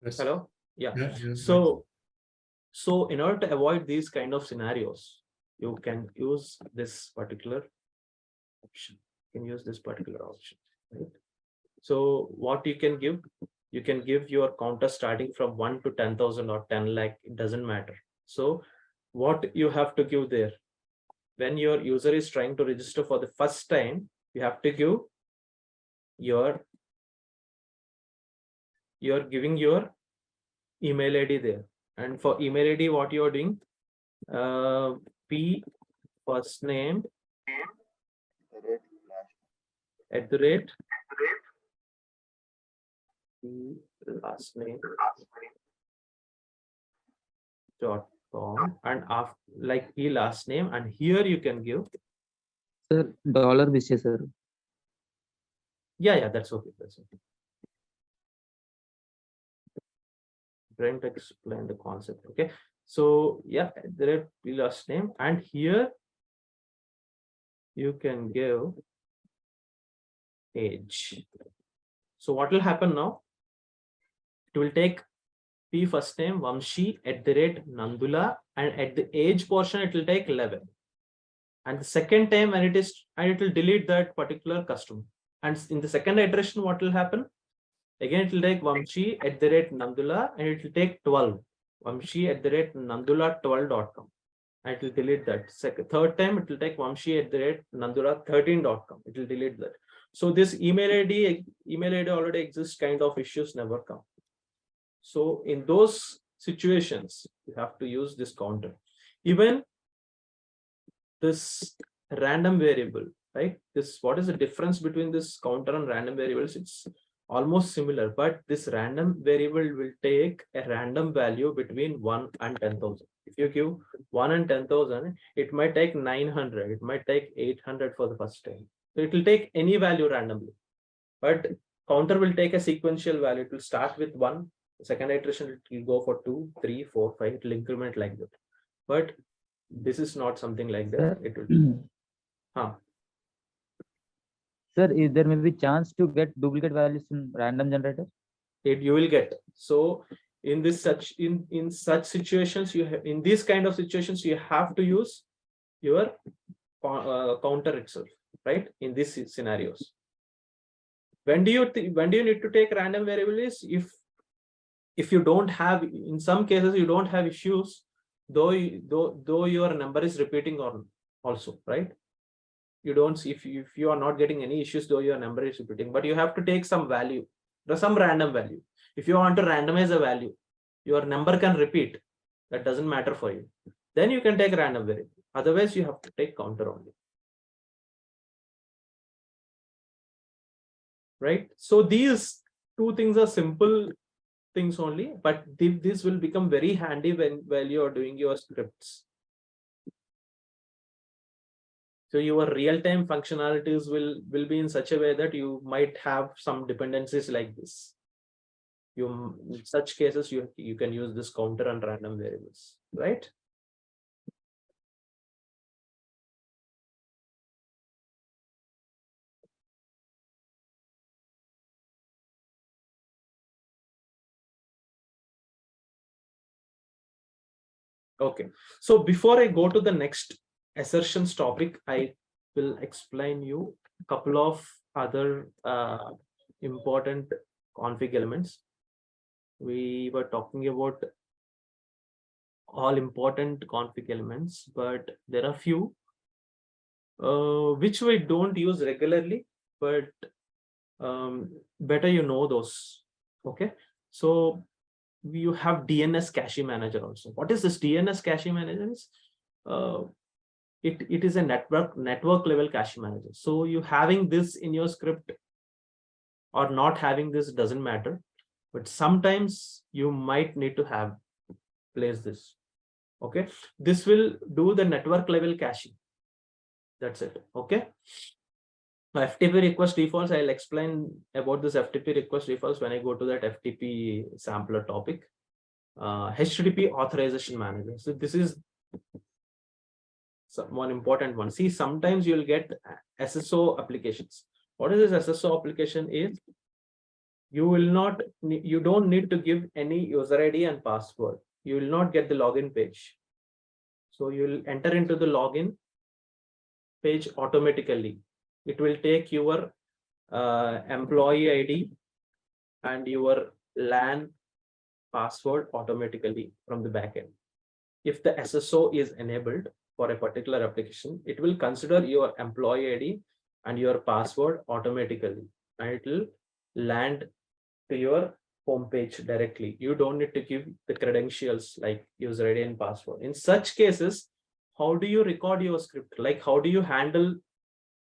Yes. Hello. Yeah. Yes, So in order to avoid these kind of scenarios, you can use this particular option. You can use this particular option, right? So what you can give your counter starting from 1 to 10,000 or 10 lakh, it doesn't matter. So what you have to give there, when your user is trying to register for the first time, you have to give you're giving your email ID there. And for email ID, what you're doing, P first name @ P last name .com, and after like P last name, and here you can give. Sir, dollar wishes, sir. Yeah, that's okay. That's okay. Trying to explain the concept. Okay. So yeah, there P last name, and here you can give age. So what will happen now? It will take P first name Vamshi @Nandula, and at the age portion it will take 11. And the second time when it will delete that particular customer. And in the second iteration, what will happen? Again, it will take Vamshi @Nandula, and it will take 12. Vamshi @Nandula12.com. And it will delete that. Third time, it will take Vamshi @Nandula13.com. It will delete that. So this email ID already exists kind of issues never come. So in those situations, you have to use this counter. Even this random variable, right? What is the difference between this counter and random variables? It's almost similar, but this random variable will take a random value between 1 and 10,000. If you give 1 and 10,000, it might take 900, it might take 800 for the first time. So it will take any value randomly, but counter will take a sequential value. It will start with 1, second iteration it will go for 2, 3, 4, 5, it will increment like that. But this is not something like that. It will Sir, is there may be chance to get duplicate values in random generator? You will get. So in such situations, in these kind of situations, you have to use your counter itself, right? In these scenarios, when do you need to take random variables? If you don't have, in some cases you don't have issues, though your number is repeating or also, right? You don't see, if you are not getting any issues though your number is repeating, but you have to take some value, some random value. If you want to randomize a value, your number can repeat. That doesn't matter for you. Then you can take random variable. Otherwise, you have to take counter only. Right? So these two things are simple things only, but this will become very handy while you are doing your scripts. So your real-time functionalities will be in such a way that you might have some dependencies like this. In such cases, you can use this counter and random variables, right? Okay, so before I go to the next assertions topic, I will explain you a couple of other important config elements. We were talking about all important config elements, but there are few which we don't use regularly, but better you know those. Okay, so you have DNS cache manager also. What is this DNS cache manager? It is a network level cache manager. So you having this in your script or not having this doesn't matter, but sometimes you might need to have place this. Okay, this will do the network level caching. That's it. Okay. FTP request defaults, I'll explain about this FTP request defaults when I go to that FTP sampler topic. HTTP authorization manager. So this is one important one. See, sometimes you'll get SSO applications. What is this SSO application is? You don't need to give any user ID and password. You will not get the login page. So you'll enter into the login page automatically. It will take your employee ID and your LAN password automatically from the backend. If the SSO is enabled for a particular application, it will consider your employee ID and your password automatically, and it will land to your home page directly. You don't need to give the credentials like user ID and password. In such cases, how do you record your script? Like, how do you handle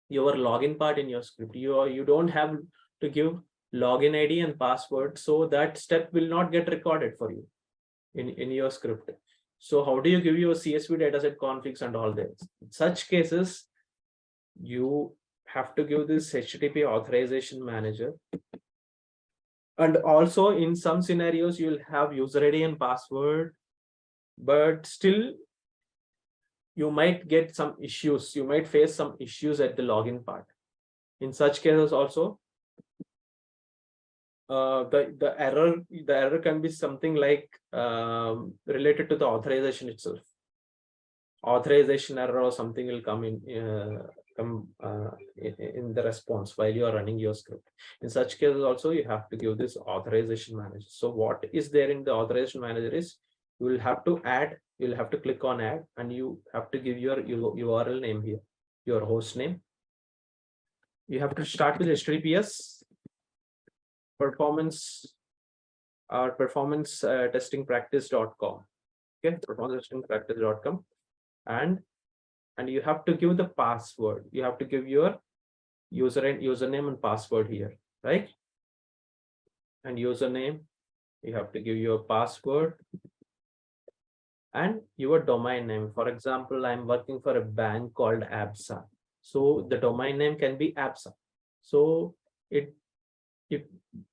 your login part in your script? You don't have to give login ID and password, so that step will not get recorded for you in your script. So how do you give your CSV dataset configs and all that? In such cases, you have to give this HTTP authorization manager. And also in some scenarios, you'll have user ID and password, but still you might get some issues. You might face some issues at the login part. In such cases also, the error can be something like related to the authorization itself. Authorization error or something will come in the response while you are running your script. In such cases also, you have to give this authorization manager. So what is there in the authorization manager is, you will have to add, you'll have to click on add, and you have to give your URL name here, your host name. You have to start with HTTPS performance testing practice.com. Okay, performance testing practice.com, and you have to give the password. You have to give your username and password here, right? And username, you have to give your password and your domain name. For example, I'm working for a bank called ABSA, so the domain name can be ABSA. So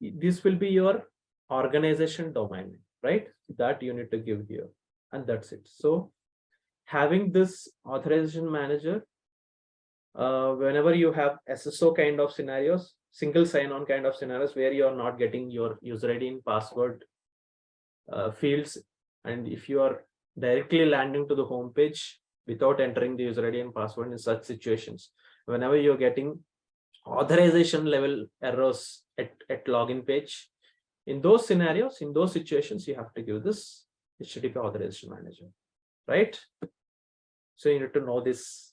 this will be your organization domain name, right? That you need to give here, and that's it. So having this authorization manager, whenever you have SSO kind of scenarios, single sign-on kind of scenarios where you are not getting your user ID and password fields, and if you are directly landing to the home page without entering the user ID and password, in such situations, whenever you're getting authorization level errors at login page, in those scenarios, in those situations, you have to give this HTTP authorization manager, right? So you need to know this.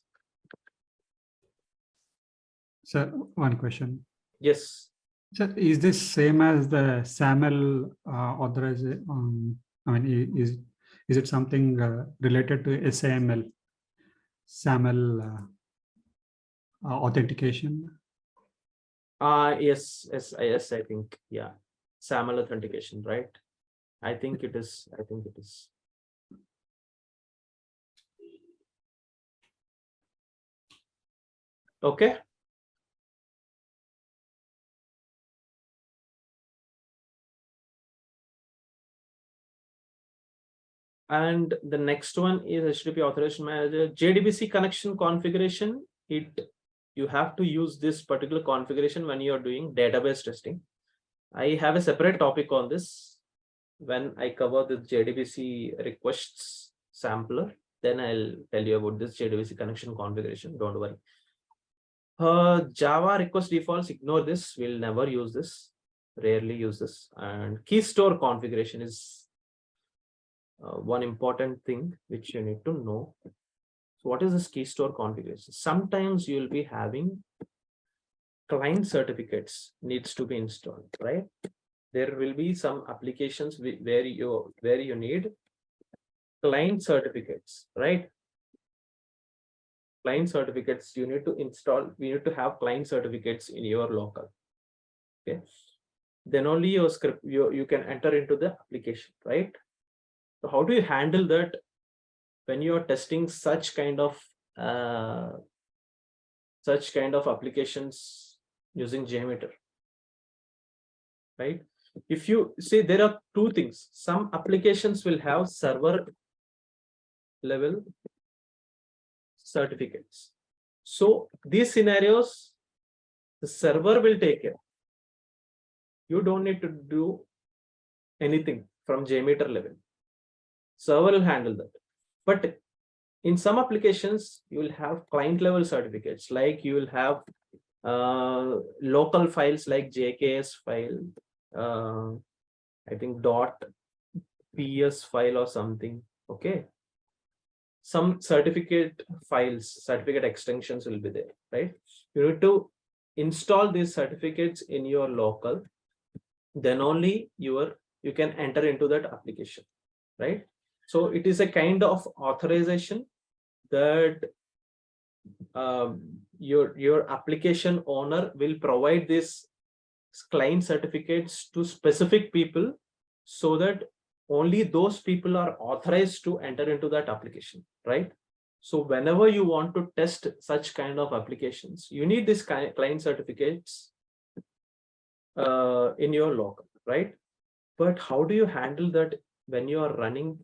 Sir, one question. Yes. Sir, is this same as the SAML authorization I mean, is it something related to SAML, SAML authentication? Yes, I think, yeah. SAML authentication, right? I think it is. Okay. And the next one is HTTP Authorization Manager. JDBC connection configuration. You have to use this particular configuration when you are doing database testing. I have a separate topic on this when I cover the JDBC requests sampler. Then I'll tell you about this JDBC connection configuration. Don't worry. Java request defaults, ignore this. We'll never use this, rarely use this. And key store configuration is one important thing which you need to know. So what is this key store configuration? Sometimes you'll be having client certificates needs to be installed, right? There will be some applications where you need client certificates, right? Client certificates you need to install. We need to have client certificates in your local. Okay, then only your script you can enter into the application, right? So how do you handle that when you are testing such kind of applications using Jmeter, right? If you say there are two things, some applications will have server level certificates. So these scenarios, the server will take care. You don't need to do anything from Jmeter level. Server will handle that. But in some applications, you will have client level certificates, like you will have local files like JKS file, I think .ps file or something. Okay. Some certificate files, certificate extensions will be there, right? You need to install these certificates in your local, then only you can enter into that application, right? So it is a kind of authorization that your application owner will provide these client certificates to specific people, so that only those people are authorized to enter into that application, right? So whenever you want to test such kind of applications, you need these client certificates in your local, right? But how do you handle that when you are running,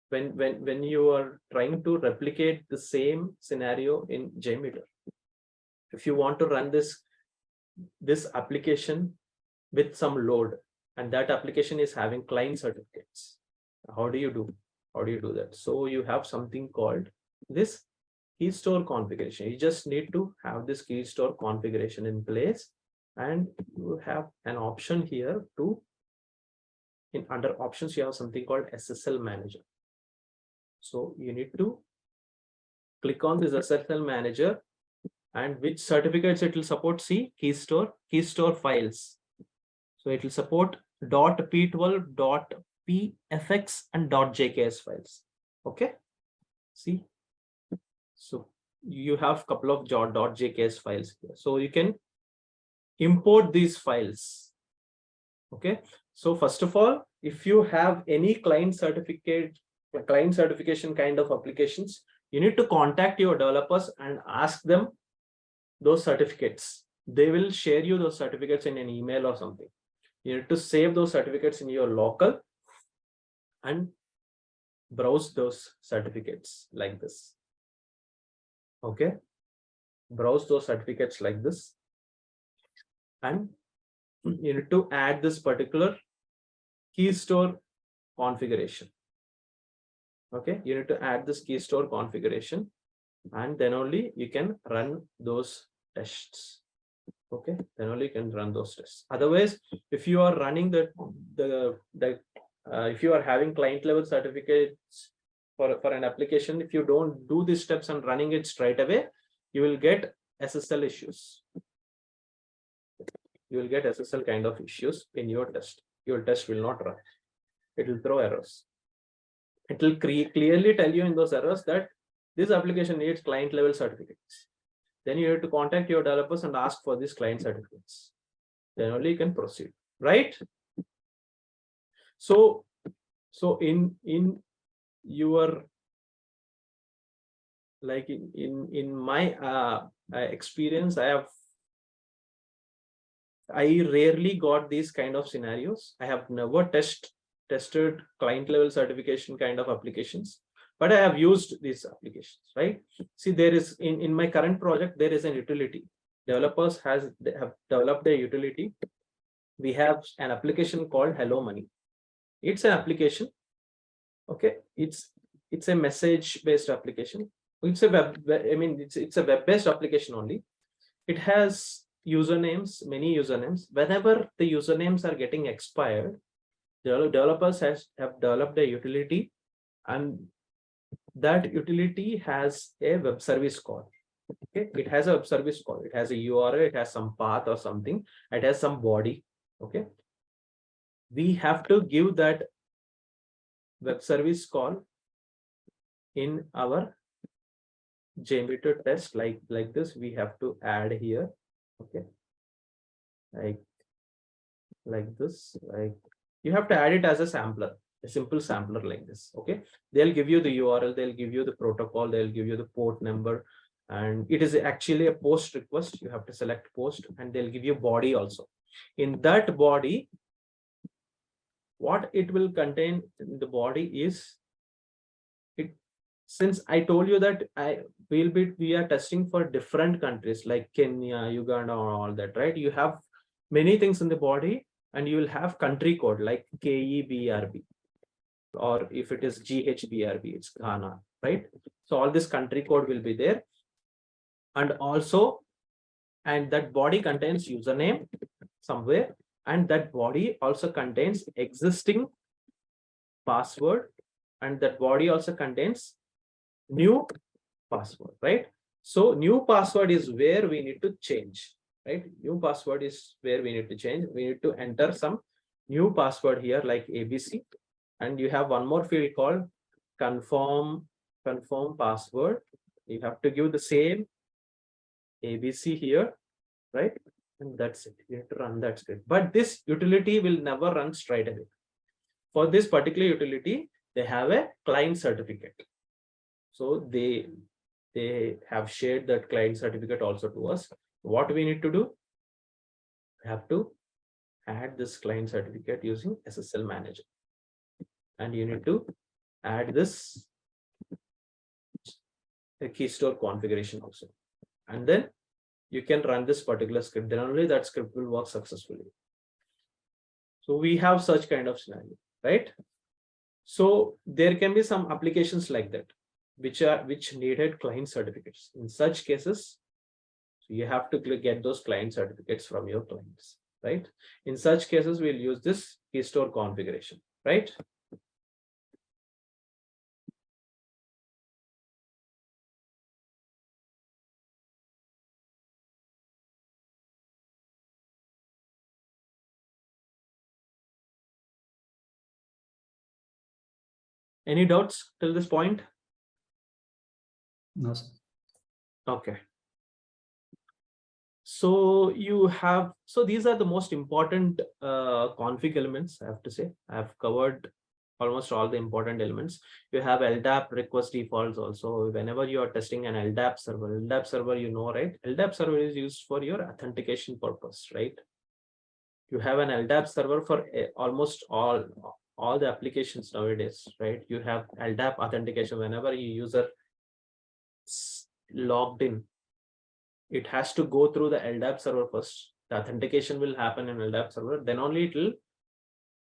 when you are trying to replicate the same scenario in Jmeter? If you want to run this application with some load, and that application is having client certificates, how do you do that? So you have something called this key store configuration. You just need to have this key store configuration in place, and you have an option here to, under options, you have something called SSL manager. So you need to click on this SSL manager, and which certificates it will support. See, key store files. So it will support .p12, .pfx and .jks files. Okay, see, so you have a couple of .jks files here. So you can import these files. Okay, so first of all, if you have any client certification kind of applications, you need to contact your developers and ask them those certificates. They will share you those certificates in an email or something. You need to save those certificates in your local and browse those certificates like this. Okay, browse those certificates like this, and you need to add this particular key store configuration. Okay, you need to add this key store configuration, and then only you can run those tests. Okay, then only you can run those tests. Otherwise, if you are running if you are having client level certificates for an application, if you don't do these steps and running it straight away, you will get SSL issues. You will get SSL kind of issues in your test. Your test will not run. It will throw errors. It will clearly tell you in those errors that this application needs client level certificates. Then you have to contact your developers and ask for these client certificates. Then only you can proceed, right? So in your, like in my experience, I rarely got these kind of scenarios. I have never tested client level certification kind of applications, but I have used these applications, right? See, there is in my current project, there is an utility. Developers have developed a utility. We have an application called Hello Money. It's an application. Okay, it's a message based application. It's a it's a web based application only. It has usernames, many usernames. Whenever the usernames are getting expired, developers have developed a utility, and that utility has a web service call. Okay, it has a web service call. It has a URL, it has some path or something, it has some body. Okay, we have to give that web service call in our Jmeter test, like this. We have to add here. Okay, like this. Like, you have to add it as a sampler, a simple sampler like this. Okay, they'll give you the URL, they'll give you the protocol, they'll give you the port number, and it is actually a post request. You have to select post, and they'll give you body also. In that body, what it will contain in the body is it. Since I told you that we are testing for different countries like Kenya, Uganda, or all that, right? You have many things in the body, and you will have country code like KEBRB, or if it is GHBRB, it's Ghana, right? So all this country code will be there, and that body contains username somewhere, and that body also contains existing password, and that body also contains new password, right? So new password is where we need to change, right? New password is where we need to change. We need to enter some new password here like ABC, and you have one more field called confirm password. You have to give the same ABC here, right? And that's it. You have to run that script. But this utility will never run straight away. For this particular utility, they have a client certificate. So they have shared that client certificate also to us. What we need to do? We have to add this client certificate using SSL manager. And you need to add this key store configuration also. And then you can run this particular script. Then only that script will work successfully. So we have such kind of scenario, right? So there can be some applications like that, which needed client certificates. In such cases, you have to get those client certificates from your clients, right? In such cases, we'll use this key store configuration, right? Any doubts till this point? No, sir. Okay. So you have, so these are the most important config elements, I have to say. I have covered almost all the important elements. You have LDAP request defaults also. Whenever you are testing an LDAP server, you know, right? LDAP server is used for your authentication purpose, right? You have an LDAP server for almost all the applications nowadays, right? You have LDAP authentication. Whenever a user logged in, it has to go through the LDAP server first. The authentication will happen in LDAP server. Then only it will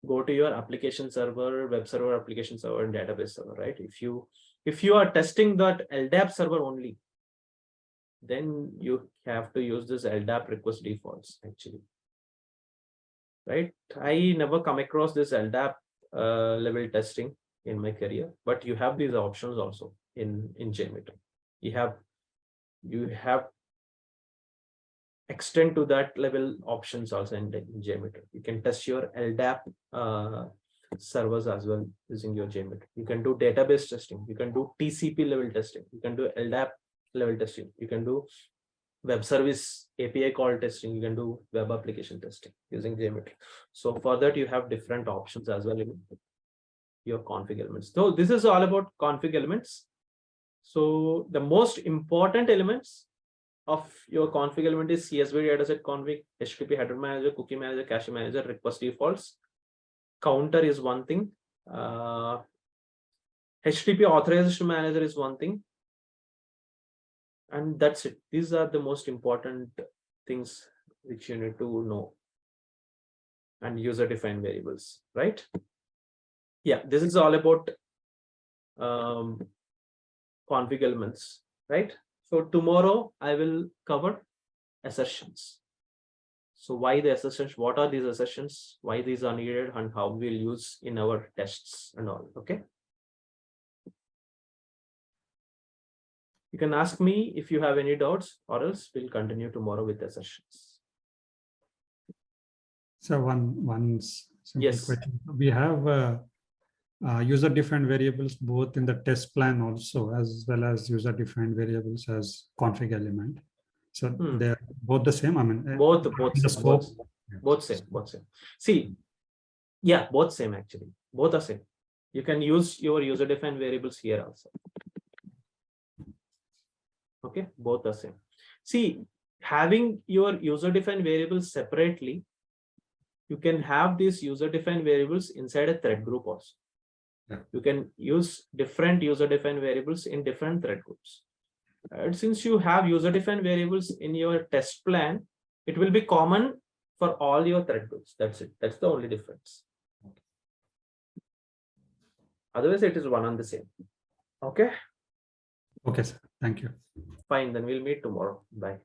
go to your application server, web server, application server, and database server, right? If you are testing that LDAP server only, then you have to use this LDAP request defaults actually, right? I never come across this LDAP level testing in my career, but you have these options also in Jmeter. You have extend to that level options also in Jmeter. You can test your LDAP servers as well using your Jmeter. You can do database testing. You can do TCP level testing. You can do LDAP level testing. You can do web service API call testing. You can do web application testing using Jmeter. So for that, you have different options as well in your config elements. So this is all about config elements. So the most important elements of your config element is CSV dataset config, HTTP header manager, cookie manager, cache manager, request defaults. Counter is one thing. HTTP authorization manager is one thing. And that's it. These are the most important things which you need to know. And user-defined variables, right? Yeah, this is all about config elements, right? So tomorrow I will cover assertions. So why the assertions? What are these assertions? Why these are needed and how we'll use in our tests and all. Okay. You can ask me if you have any doubts, or else we'll continue tomorrow with assertions. So one simple Yes. question. We have user-defined variables both in the test plan also, as well as user-defined variables as config element. So they're both the same. I mean, both the same, scope. both same. See, yeah, both same actually. Both are same. You can use your user-defined variables here also. Okay, both are same. See, having your user-defined variables separately, you can have these user-defined variables inside a thread group also. Yeah. You can use different user-defined variables in different thread groups. And since you have user-defined variables in your test plan, it will be common for all your thread groups. That's it. That's the only difference. Otherwise, it is one and the same. Okay. Okay, sir. Thank you. Fine. Then we'll meet tomorrow. Bye.